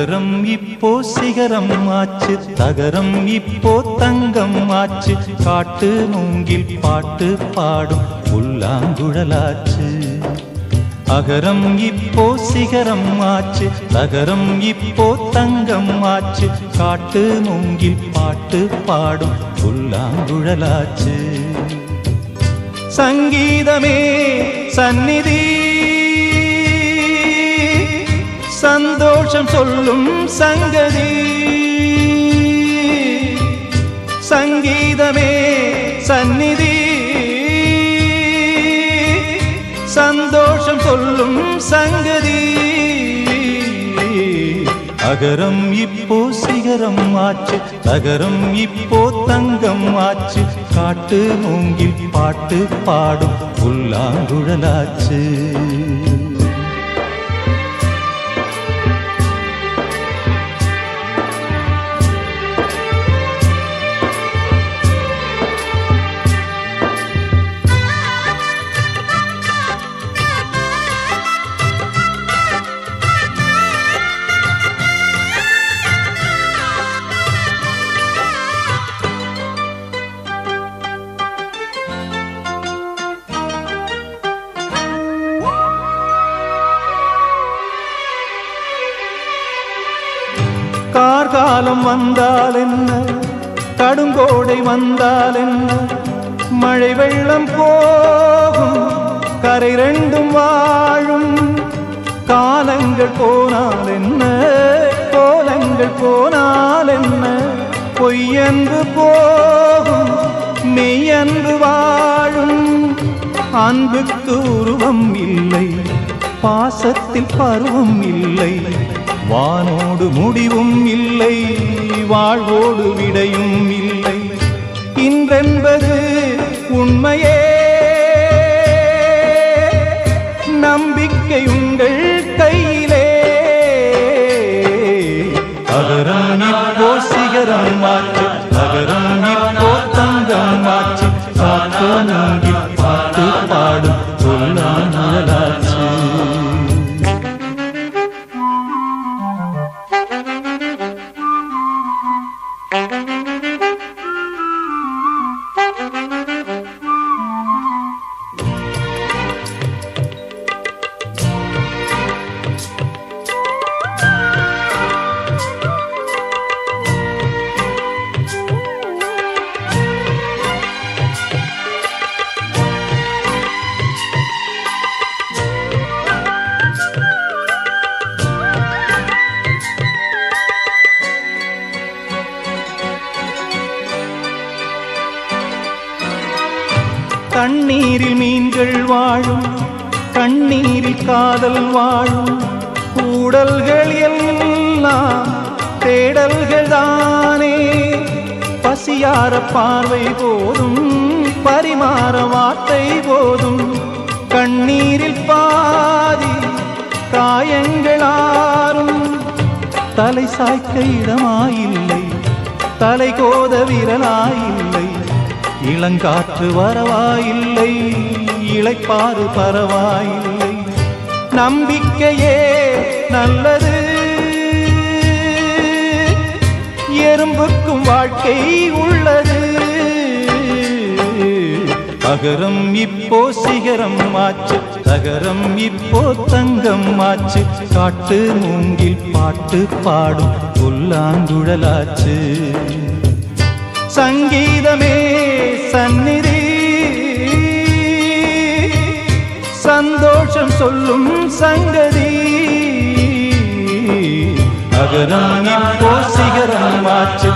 அகரம் இப்போ சிகரம் ஆச்சு, தகரம் இப்போ தங்கம் ஆச்சு, காட்டு மூங்கில் பாட்டு பாடும் புல்லாங்குழலாச்சு. அகரம் இப்போ சிகரம் ஆச்சு, தகரம் இப்போ தங்கம் ஆச்சு, காட்டு மூங்கில் பாட்டு பாடும் புல்லாங்குழலாச்சு. சங்கீதமே சந்நிதி, சந்தோஷம் சொல்லும் சங்கதி. சங்கீதமே சந்நிதி, சந்தோஷம் சொல்லும் சங்கதி. அகரம் இப்போ சிகரம் ஆச்சு, தகரம் இப்போ தங்கம் ஆச்சு, காட்டு மூங்கில் பாட்டு பாடும் புல்லாங்குழலாச்சு. கார்காலம் வந்தால் என்ன, கடுங்கோடை வந்தால் என்ன, மழை வெள்ளம் போகும் கரை ரெண்டும் வாழும். காலங்கள் போனால் என்ன, கோலங்கள் போனால் என்ன, பொய்யன்று போகும் மெய்யன்று வாழும். அன்புக்கு உருவம் இல்லை, பாசத்தில் பருவம் இல்லை, வானோடு முடிவும் இல்லை, வாழ்வோடு விடையும் இல்லை. இன்றென்பது உண்மையே, நம்பிக்கை உங்கள் கையிலே. அகரம் இப்போ சிகரம் ஆச்சு, அகரம் இப்போ தங்கம் ஆச்சு, காட்டு மூங்கில் பாட்டு பாடும் புல்லாங்குழலாச்சு. தண்ணீரில் மீன்கள் வாழும், கண்ணீரில் காதல் வாழும், கூடல்கள் எல்லாம் தேடல்கள் தானே. பசியார பார்வை போதும், பரிமாற வார்த்தை போதும், கண்ணீரில் பாதி காயங்களாரும். தலை சாய்க்க இடமாயில்லை, தலை கோத விரலாயில்லை, இளங்காற்று வரவாயில்லை, இளைப்பாறு பரவாயில்லை. நம்பிக்கையே நல்லது, எறும்புக்கும் வாழ்க்கை உள்ளது. அகரம் இப்போ சிகரம் ஆச்சு, தகரம் இப்போ தங்கம் ஆச்சு, காட்டு மூங்கில் பாட்டு பாடும் புல்லாங்குழலாச்சு. சங்கீதமே சந்நிதி, சந்தோஷம் சொல்லும் சங்கதி. அகரம் இப்போ சிகரம் ஆச்சு,